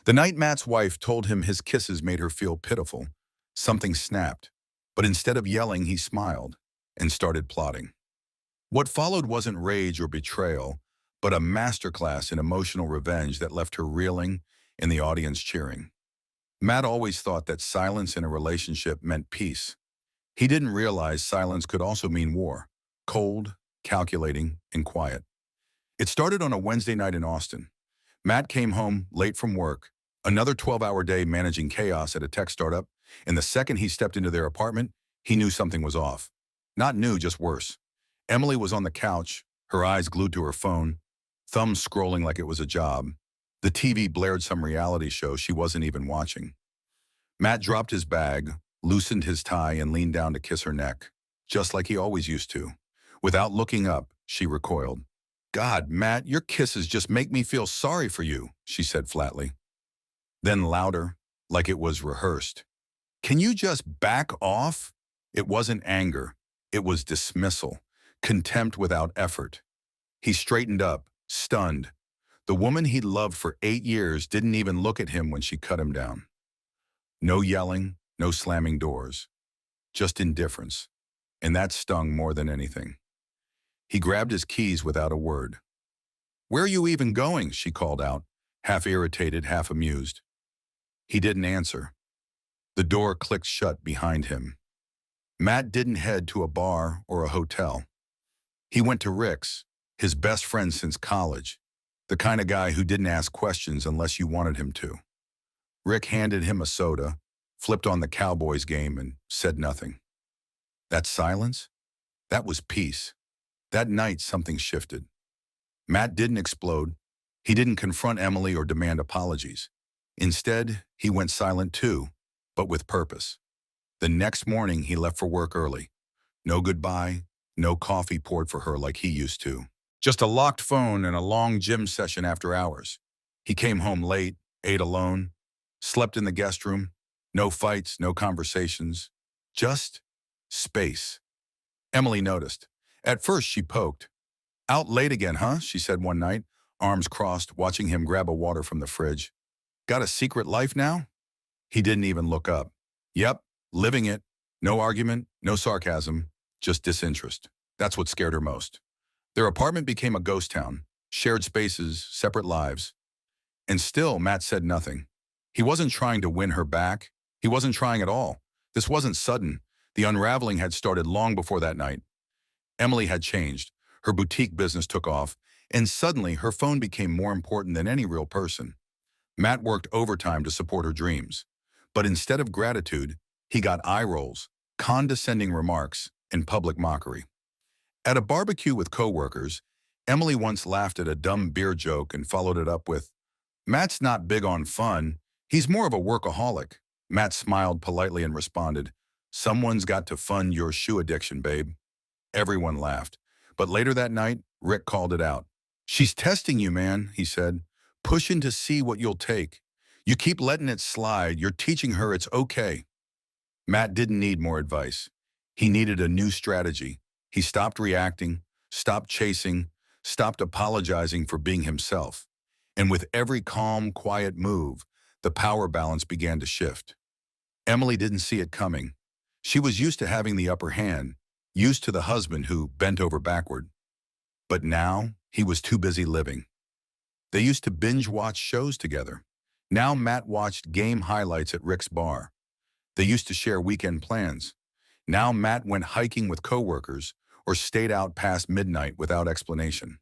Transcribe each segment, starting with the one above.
The night Matt's wife told him his kisses made her feel pitiful, something snapped. But instead of yelling, he smiled and started plotting. What followed wasn't rage or betrayal, but a masterclass in emotional revenge that left her reeling and the audience cheering. Matt always thought that silence in a relationship meant peace. He didn't realize silence could also mean war, cold, calculating, and quiet. It started on a Wednesday night in Austin. Matt came home late from work, another 12-hour day managing chaos at a tech startup, and the second he stepped into their apartment, he knew something was off. Not new, just worse. Emily was on the couch, her eyes glued to her phone, thumbs scrolling like it was a job. The TV blared some reality show she wasn't even watching. Matt dropped his bag, loosened his tie, and leaned down to kiss her neck, just like he always used to. Without looking up, she recoiled. "God, Matt, your kisses just make me feel sorry for you," she said flatly. Then louder, like it was rehearsed. "Can you just back off?" It wasn't anger. It was dismissal, contempt without effort. He straightened up, stunned. The woman he'd loved for 8 years didn't even look at him when she cut him down. No yelling, no slamming doors. Just indifference. And that stung more than anything. He grabbed his keys without a word. "Where are you even going?" she called out, half irritated, half amused. He didn't answer. The door clicked shut behind him. Matt didn't head to a bar or a hotel. He went to Rick's, his best friend since college, the kind of guy who didn't ask questions unless you wanted him to. Rick handed him a soda, flipped on the Cowboys game, and said nothing. That silence? That was peace. That night, something shifted. Matt didn't explode. He didn't confront Emily or demand apologies. Instead, he went silent too, but with purpose. The next morning, he left for work early. No goodbye, no coffee poured for her like he used to. Just a locked phone and a long gym session after hours. He came home late, ate alone, slept in the guest room. No fights, no conversations. Just space. Emily noticed. At first, she poked. "Out late again, huh?" she said one night, arms crossed, watching him grab a water from the fridge. "Got a secret life now?" He didn't even look up. Yep, living it. No argument, no sarcasm, just disinterest. That's what scared her most. Their apartment became a ghost town, shared spaces, separate lives. And still, Matt said nothing. He wasn't trying to win her back. He wasn't trying at all. This wasn't sudden. The unraveling had started long before that night. Emily had changed. Her boutique business took off, and suddenly her phone became more important than any real person. Matt worked overtime to support her dreams. But instead of gratitude, he got eye rolls, condescending remarks, and public mockery. At a barbecue with coworkers, Emily once laughed at a dumb beer joke and followed it up with, "Matt's not big on fun. He's more of a workaholic." Matt smiled politely and responded, "Someone's got to fund your shoe addiction, babe." Everyone laughed. But later that night, Rick called it out. "She's testing you, man," he said, "pushing to see what you'll take. You keep letting it slide. You're teaching her it's okay." Matt didn't need more advice. He needed a new strategy. He stopped reacting, stopped chasing, stopped apologizing for being himself. And with every calm, quiet move, the power balance began to shift. Emily didn't see it coming. She was used to having the upper hand, used to the husband who bent over backward. But now, he was too busy living. They used to binge-watch shows together. Now Matt watched game highlights at Rick's bar. They used to share weekend plans. Now Matt went hiking with coworkers or stayed out past midnight without explanation.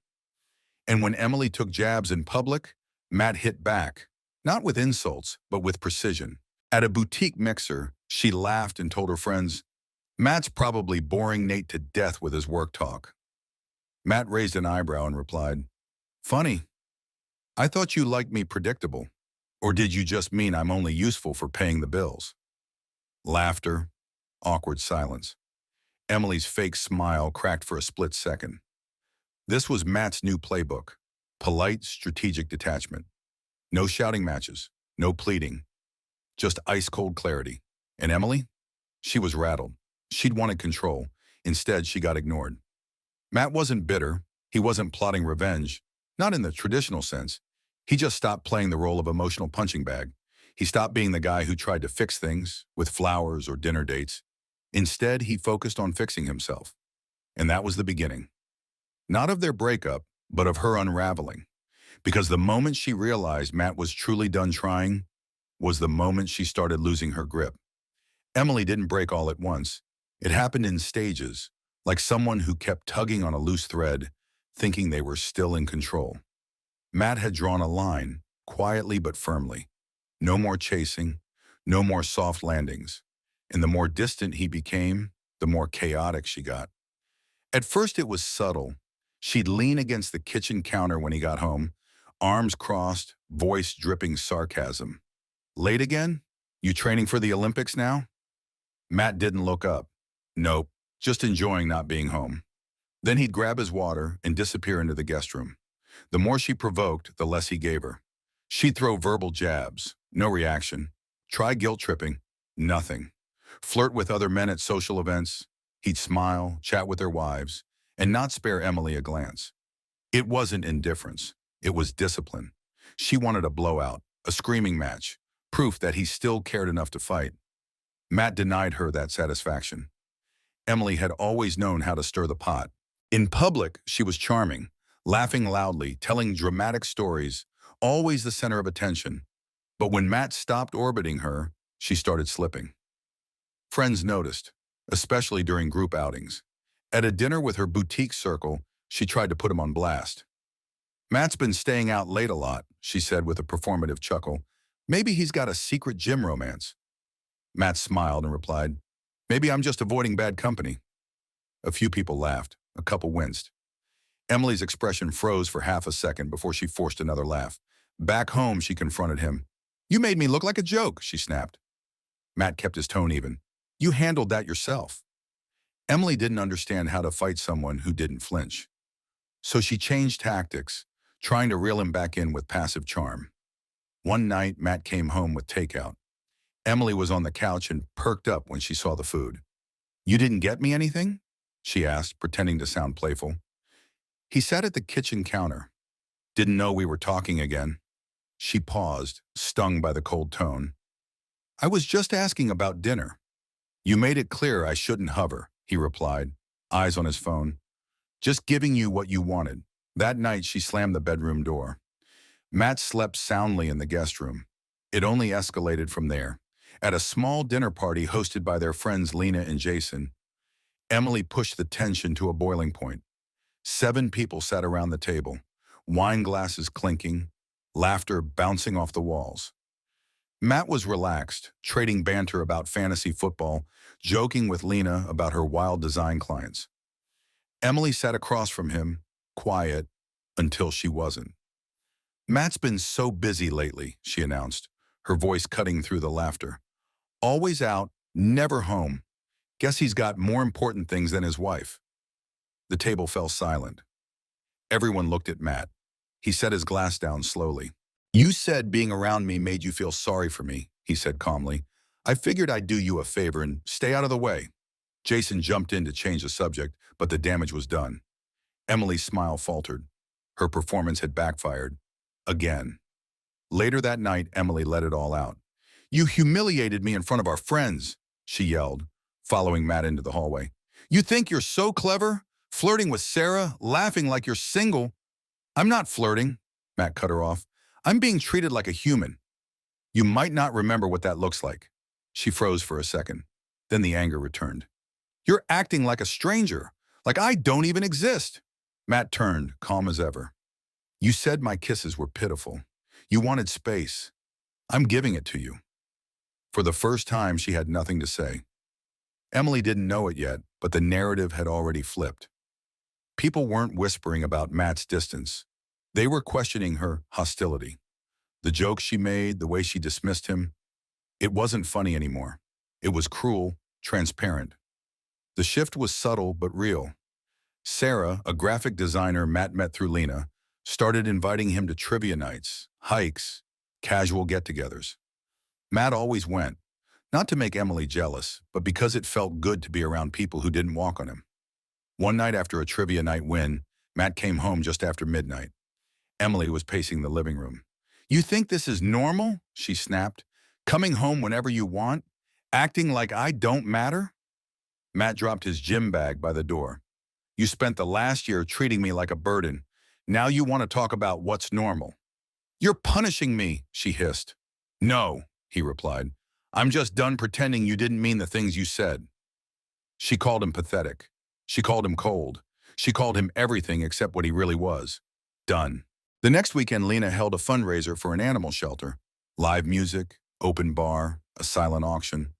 And when Emily took jabs in public, Matt hit back, not with insults, but with precision. At a boutique mixer, she laughed and told her friends, "Matt's probably boring Nate to death with his work talk." Matt raised an eyebrow and replied, "Funny. I thought you liked me predictable. Or did you just mean I'm only useful for paying the bills?" Laughter, awkward silence. Emily's fake smile cracked for a split second. This was Matt's new playbook. Polite, strategic detachment. No shouting matches, no pleading. Just ice-cold clarity. And Emily? She was rattled. She'd wanted control. Instead, she got ignored. Matt wasn't bitter. He wasn't plotting revenge. Not in the traditional sense. He just stopped playing the role of emotional punching bag. He stopped being the guy who tried to fix things with flowers or dinner dates. Instead, he focused on fixing himself. And that was the beginning. Not of their breakup, but of her unraveling. Because the moment she realized Matt was truly done trying was the moment she started losing her grip. Emily didn't break all at once. It happened in stages, like someone who kept tugging on a loose thread, thinking they were still in control. Matt had drawn a line, quietly but firmly. No more chasing, no more soft landings. And the more distant he became, the more chaotic she got. At first it was subtle. She'd lean against the kitchen counter when he got home, arms crossed, voice dripping sarcasm. Late again? You training for the Olympics now? Matt didn't look up. Nope, just enjoying not being home. Then he'd grab his water and disappear into the guest room. The more she provoked, the less he gave her. She'd throw verbal jabs. No reaction. Try guilt tripping. Nothing. Flirt with other men at social events. He'd smile, chat with their wives, and not spare Emily a glance. It wasn't indifference. It was discipline. She wanted a blowout, a screaming match, proof that he still cared enough to fight. Matt denied her that satisfaction. Emily had always known how to stir the pot. In public, she was charming, laughing loudly, telling dramatic stories, always the center of attention. But when Matt stopped orbiting her, she started slipping. Friends noticed, especially during group outings. At a dinner with her boutique circle, she tried to put him on blast. Matt's been staying out late a lot, she said with a performative chuckle. Maybe he's got a secret gym romance. Matt smiled and replied, maybe I'm just avoiding bad company. A few people laughed. A couple winced. Emily's expression froze for half a second before she forced another laugh. Back home, she confronted him. You made me look like a joke, she snapped. Matt kept his tone even. You handled that yourself. Emily didn't understand how to fight someone who didn't flinch. So she changed tactics, trying to reel him back in with passive charm. One night, Matt came home with takeout. Emily was on the couch and perked up when she saw the food. You didn't get me anything? She asked, pretending to sound playful. He sat at the kitchen counter. Didn't know we were talking again. She paused, stung by the cold tone. I was just asking about dinner. You made it clear I shouldn't hover, he replied, eyes on his phone. Just giving you what you wanted. That night, she slammed the bedroom door. Matt slept soundly in the guest room. It only escalated from there. At a small dinner party hosted by their friends Lena and Jason, Emily pushed the tension to a boiling point. 7 people sat around the table, wine glasses clinking, laughter bouncing off the walls. Matt was relaxed, trading banter about fantasy football, joking with Lena about her wild design clients. Emily sat across from him, quiet, until she wasn't. Matt's been so busy lately, she announced, her voice cutting through the laughter. Always out, never home. Guess he's got more important things than his wife. The table fell silent. Everyone looked at Matt. He set his glass down slowly. You said being around me made you feel sorry for me, he said calmly. I figured I'd do you a favor and stay out of the way. Jason jumped in to change the subject, but the damage was done. Emily's smile faltered. Her performance had backfired. Again. Later that night, Emily let it all out. You humiliated me in front of our friends, she yelled, following Matt into the hallway. You think you're so clever? Flirting with Sarah, laughing like you're single. I'm not flirting, Matt cut her off. I'm being treated like a human. You might not remember what that looks like. She froze for a second. Then the anger returned. You're acting like a stranger, like I don't even exist. Matt turned, calm as ever. You said my kisses were pitiful. You wanted space. I'm giving it to you. For the first time, she had nothing to say. Emily didn't know it yet, but the narrative had already flipped. People weren't whispering about Matt's distance. They were questioning her hostility. The jokes she made, the way she dismissed him. It wasn't funny anymore. It was cruel, transparent. The shift was subtle but real. Sarah, a graphic designer Matt met through Lena, started inviting him to trivia nights, hikes, casual get-togethers. Matt always went, not to make Emily jealous, but because it felt good to be around people who didn't walk on him. One night after a trivia night win, Matt came home just after midnight. Emily was pacing the living room. You think this is normal? She snapped. Coming home whenever you want? Acting like I don't matter? Matt dropped his gym bag by the door. You spent the last year treating me like a burden. Now you want to talk about what's normal. You're punishing me, she hissed. No, he replied. I'm just done pretending you didn't mean the things you said. She called him pathetic. She called him cold. She called him everything except what he really was. Done. The next weekend, Lena held a fundraiser for an animal shelter. Live music, open bar, a silent auction.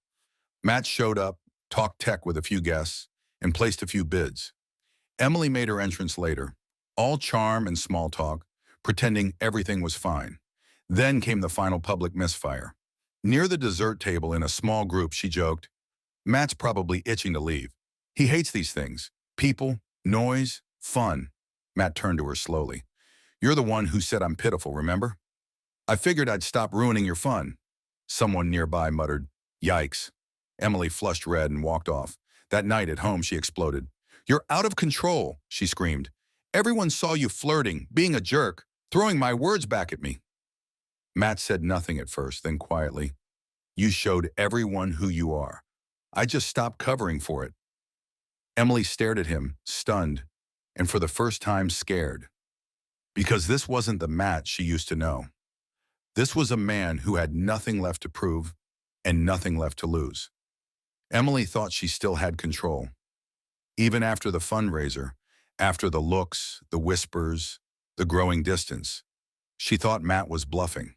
Matt showed up, talked tech with a few guests, and placed a few bids. Emily made her entrance later, all charm and small talk, pretending everything was fine. Then came the final public misfire. Near the dessert table in a small group, she joked, Matt's probably itching to leave. He hates these things. People, noise, fun. Matt turned to her slowly. You're the one who said I'm pitiful, remember? I figured I'd stop ruining your fun. Someone nearby muttered, Yikes. Emily flushed red and walked off. That night at home, she exploded. You're out of control, she screamed. Everyone saw you flirting, being a jerk, throwing my words back at me. Matt said nothing at first, then quietly, You showed everyone who you are. I just stopped covering for it. Emily stared at him, stunned, and for the first time scared. Because this wasn't the Matt she used to know. This was a man who had nothing left to prove and nothing left to lose. Emily thought she still had control. Even after the fundraiser, after the looks, the whispers, the growing distance, she thought Matt was bluffing.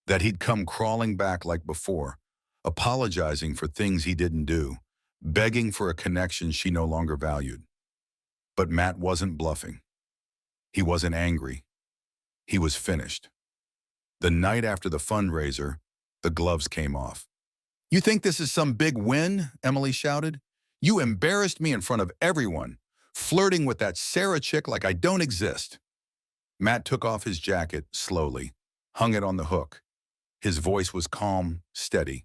That he'd come crawling back like before, apologizing for things he didn't do, begging for a connection she no longer valued. But Matt wasn't bluffing. He wasn't angry. He was finished. The night after the fundraiser, the gloves came off. You think this is some big win? Emily shouted. You embarrassed me in front of everyone, flirting with that Sarah chick like I don't exist. Matt took off his jacket slowly, hung it on the hook. His voice was calm, steady.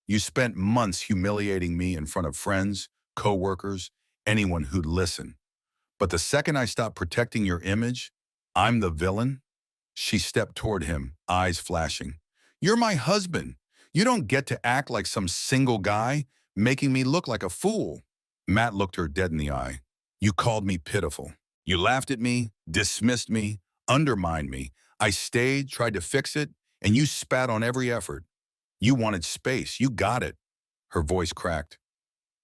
You spent months humiliating me in front of friends, co-workers, anyone who'd listen. But the second I stopped protecting your image, I'm the villain. She stepped toward him, eyes flashing. You're my husband. You don't get to act like some single guy, making me look like a fool. Matt looked her dead in the eye. You called me pitiful. You laughed at me, dismissed me, undermined me. I stayed, tried to fix it, and you spat on every effort. You wanted space. You got it. Her voice cracked.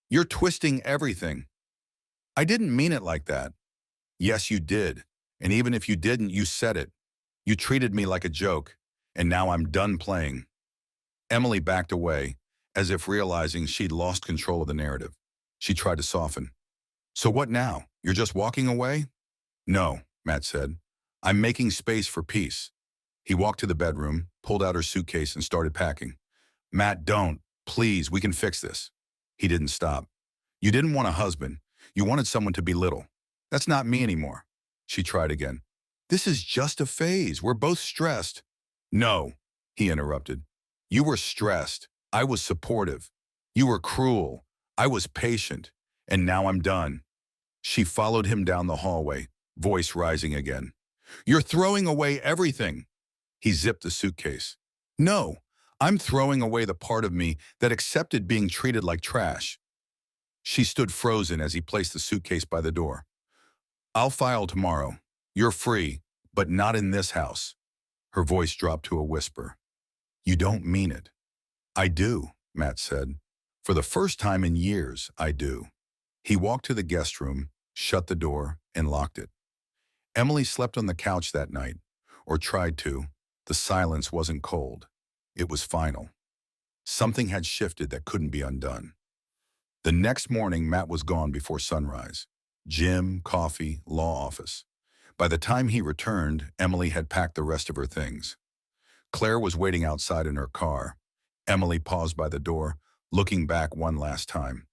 You're twisting everything. I didn't mean it like that. Yes, you did. And even if you didn't, you said it. You treated me like a joke, and now I'm done playing. Emily backed away, as if realizing she'd lost control of the narrative. She tried to soften. So what now? You're just walking away? No, Matt said. I'm making space for peace. He walked to the bedroom, pulled out her suitcase, and started packing. Matt, don't. Please, we can fix this. He didn't stop. You didn't want a husband. You wanted someone to belittle. That's not me anymore. She tried again. This is just a phase. We're both stressed. No, he interrupted. You were stressed. I was supportive. You were cruel. I was patient. And now I'm done. She followed him down the hallway, voice rising again. You're throwing away everything. He zipped the suitcase. No, I'm throwing away the part of me that accepted being treated like trash. She stood frozen as he placed the suitcase by the door. I'll file tomorrow. You're free, but not in this house. Her voice dropped to a whisper. You don't mean it. I do, Matt said. For the first time in years, I do. He walked to the guest room, shut the door, and locked it. Emily slept on the couch that night, or tried to. The silence wasn't cold. It was final. Something had shifted that couldn't be undone. The next morning, Matt was gone before sunrise. Gym, coffee, law office. By the time he returned, Emily had packed the rest of her things. Claire was waiting outside in her car. Emily paused by the door, looking back one last time.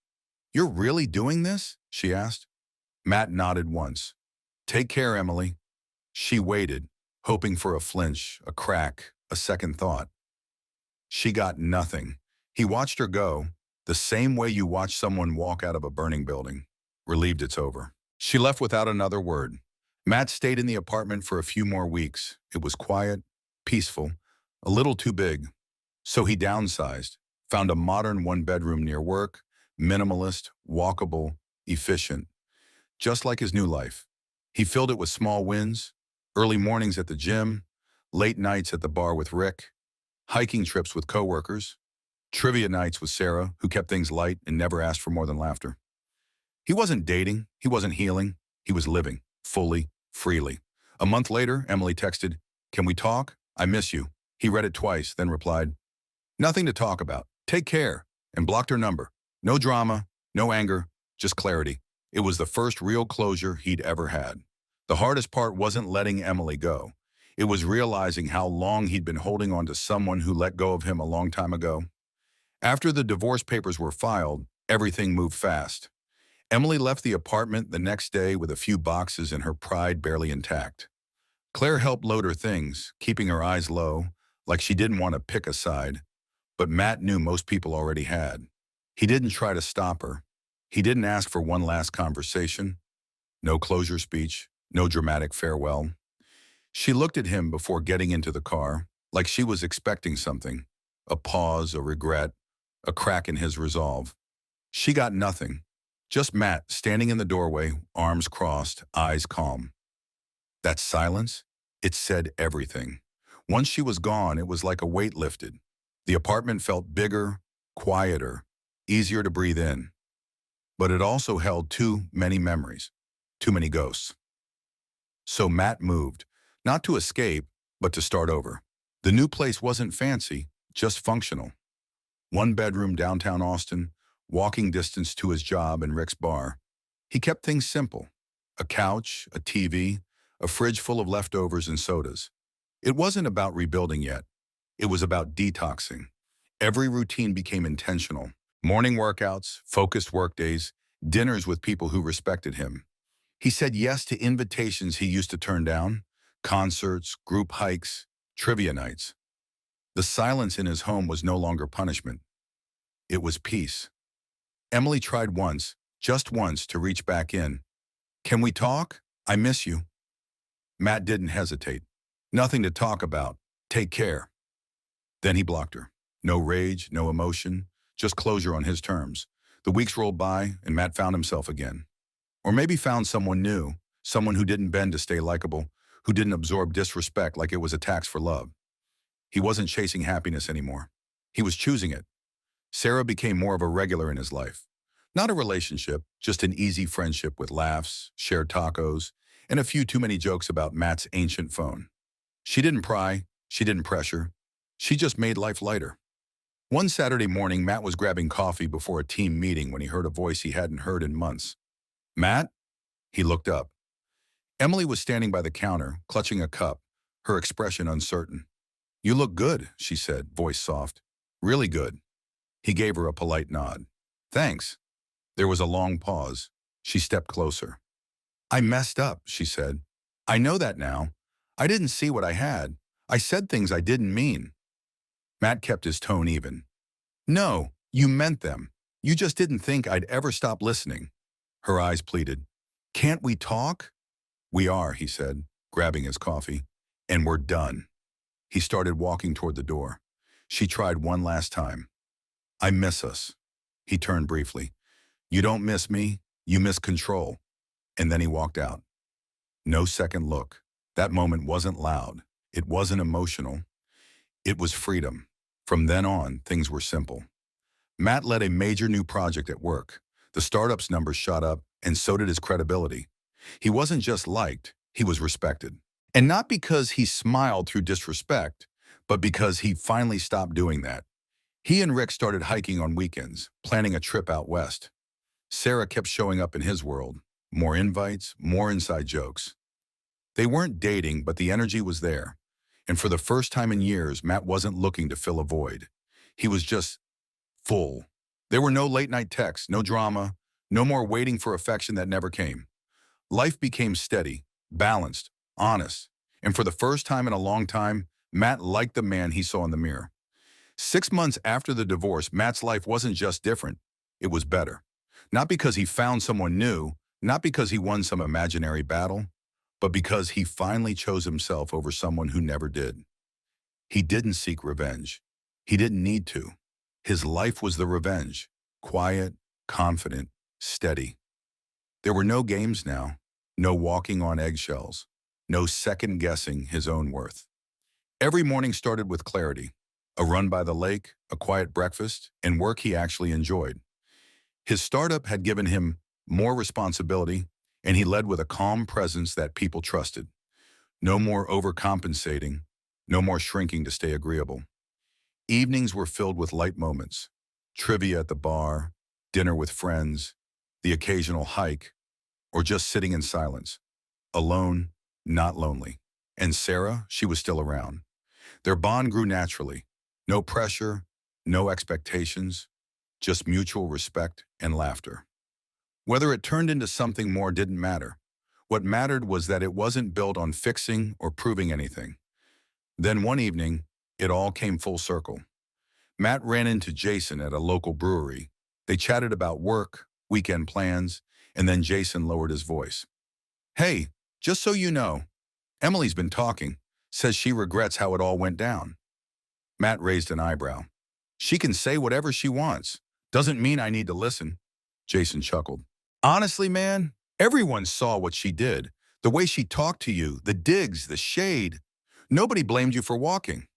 You're really doing this? She asked. Matt nodded once. Take care, Emily. She waited, hoping for a flinch, a crack, a second thought. She got nothing. He watched her go, the same way you watch someone walk out of a burning building, relieved it's over. She left without another word. Matt stayed in the apartment for a few more weeks. It was quiet, peaceful, a little too big. So he downsized, found a modern one-bedroom near work, minimalist, walkable, efficient, just like his new life. He filled it with small wins, early mornings at the gym, late nights at the bar with Rick, hiking trips with coworkers, trivia nights with Sarah, who kept things light and never asked for more than laughter. He wasn't dating, he wasn't healing, he was living, fully, freely. A month later, Emily texted, "Can we talk? I miss you." He read it twice, then replied, "Nothing to talk about. Take care," and blocked her number. No drama, no anger, just clarity. It was the first real closure he'd ever had. The hardest part wasn't letting Emily go. It was realizing how long he'd been holding on to someone who let go of him a long time ago. After the divorce papers were filed, everything moved fast. Emily left the apartment the next day with a few boxes and her pride barely intact. Claire helped load her things, keeping her eyes low, like she didn't want to pick a side. But Matt knew most people already had. He didn't try to stop her. He didn't ask for one last conversation. No closure speech, no dramatic farewell. She looked at him before getting into the car, like she was expecting something. A pause, a regret, a crack in his resolve. She got nothing. Just Matt standing in the doorway, arms crossed, eyes calm. That silence, it said everything. Once she was gone, it was like a weight lifted. The apartment felt bigger, quieter, easier to breathe in. But it also held too many memories, too many ghosts. So Matt moved, not to escape, but to start over. The new place wasn't fancy, just functional. One bedroom downtown Austin, walking distance to his job and Rick's bar. He kept things simple. A couch, a TV, a fridge full of leftovers and sodas. It wasn't about rebuilding yet. It was about detoxing. Every routine became intentional. Morning workouts, focused workdays, dinners with people who respected him. He said yes to invitations he used to turn down, concerts, group hikes, trivia nights. The silence in his home was no longer punishment. It was peace. Emily tried once, just once, to reach back in. "Can we talk? I miss you." Matt didn't hesitate. "Nothing to talk about. Take care." Then he blocked her. No rage, no emotion, just closure on his terms. The weeks rolled by, and Matt found himself again. Or maybe found someone new, someone who didn't bend to stay likable, who didn't absorb disrespect like it was a tax for love. He wasn't chasing happiness anymore. He was choosing it. Sarah became more of a regular in his life. Not a relationship, just an easy friendship with laughs, shared tacos, and a few too many jokes about Matt's ancient phone. She didn't pry, she didn't pressure. She just made life lighter. One Saturday morning, Matt was grabbing coffee before a team meeting when he heard a voice he hadn't heard in months. "Matt?" He looked up. Emily was standing by the counter, clutching a cup, her expression uncertain. "You look good," she said, voice soft. "Really good." He gave her a polite nod. "Thanks." There was a long pause. She stepped closer. "I messed up," she said. "I know that now. I didn't see what I had. I said things I didn't mean." Matt kept his tone even. "No, you meant them. You just didn't think I'd ever stop listening." Her eyes pleaded. "Can't we talk?" "We are," he said, grabbing his coffee. "And we're done." He started walking toward the door. She tried one last time. "I miss us." He turned briefly. "You don't miss me, you miss control." And then he walked out. No second look. That moment wasn't loud. It wasn't emotional. It was freedom. From then on, things were simple. Matt led a major new project at work. The startup's numbers shot up, and so did his credibility. He wasn't just liked, he was respected. And not because he smiled through disrespect, but because he finally stopped doing that. He and Rick started hiking on weekends, planning a trip out west. Sarah kept showing up in his world. More invites, more inside jokes. They weren't dating, but the energy was there. And for the first time in years, Matt wasn't looking to fill a void. He was just full. There were no late-night texts, no drama, no more waiting for affection that never came. Life became steady, balanced, honest. And for the first time in a long time, Matt liked the man he saw in the mirror. 6 months after the divorce, Matt's life wasn't just different, it was better. Not because he found someone new, not because he won some imaginary battle, but because he finally chose himself over someone who never did. He didn't seek revenge. He didn't need to. His life was the revenge. Quiet, confident, steady. There were no games now, no walking on eggshells, no second-guessing his own worth. Every morning started with clarity. A run by the lake, a quiet breakfast, and work he actually enjoyed. His startup had given him more responsibility, and he led with a calm presence that people trusted. No more overcompensating, no more shrinking to stay agreeable. Evenings were filled with light moments, trivia at the bar, dinner with friends, the occasional hike, or just sitting in silence, alone, not lonely. And Sarah, she was still around. Their bond grew naturally. No pressure, no expectations, just mutual respect and laughter. Whether it turned into something more didn't matter. What mattered was that it wasn't built on fixing or proving anything. Then one evening, it all came full circle. Matt ran into Jason at a local brewery. They chatted about work, weekend plans, and then Jason lowered his voice. "Hey, just so you know, Emily's been talking, says she regrets how it all went down." Matt raised an eyebrow. "She can say whatever she wants. Doesn't mean I need to listen." Jason chuckled. "Honestly, man, everyone saw what she did. The way she talked to you, the digs, the shade. Nobody blamed you for walking."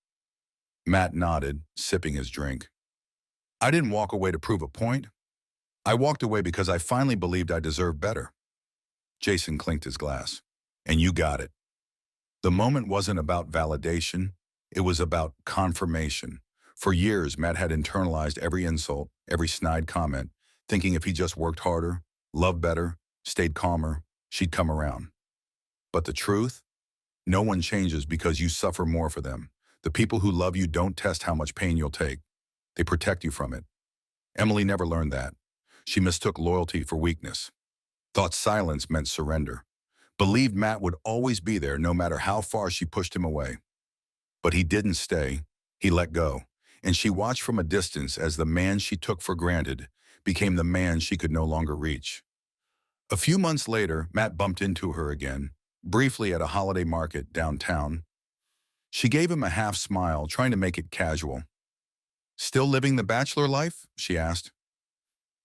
Matt nodded, sipping his drink. "I didn't walk away to prove a point. I walked away because I finally believed I deserved better." Jason clinked his glass. "And you got it." The moment wasn't about validation. It was about confirmation. For years, Matt had internalized every insult, every snide comment, thinking if he just worked harder, loved better, stayed calmer, she'd come around. But the truth? No one changes because you suffer more for them. The people who love you don't test how much pain you'll take. They protect you from it. Emily never learned that. She mistook loyalty for weakness. Thought silence meant surrender. Believed Matt would always be there no matter how far she pushed him away. But he didn't stay. He let go. And she watched from a distance as the man she took for granted became the man she could no longer reach. A few months later, Matt bumped into her again, briefly at a holiday market downtown. She gave him a half smile, trying to make it casual. "Still living the bachelor life?" she asked.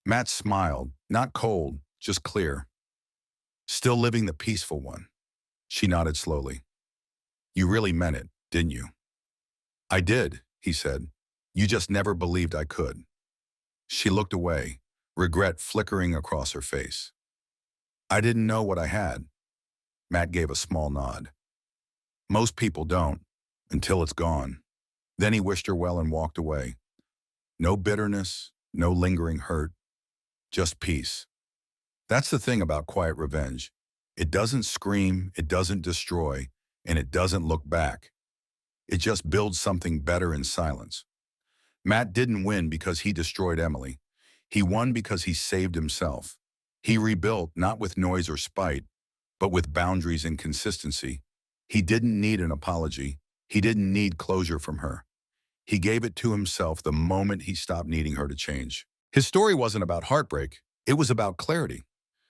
Matt smiled, not cold, just clear. "Still living the peaceful one." She nodded slowly. "You really meant it, didn't you?" "I did," he said. "You just never believed I could." She looked away, regret flickering across her face. "I didn't know what I had." Matt gave a small nod. "Most people don't, until it's gone." Then he wished her well and walked away. No bitterness, no lingering hurt, just peace. That's the thing about quiet revenge. It doesn't scream, it doesn't destroy, and it doesn't look back. It just builds something better in silence. Matt didn't win because he destroyed Emily. He won because he saved himself. He rebuilt not with noise or spite, but with boundaries and consistency. He didn't need an apology. He didn't need closure from her. He gave it to himself the moment he stopped needing her to change. His story wasn't about heartbreak. It was about clarity.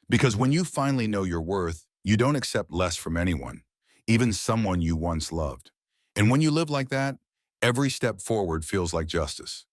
Because when you finally know your worth, you don't accept less from anyone, even someone you once loved. And when you live like that, every step forward feels like justice.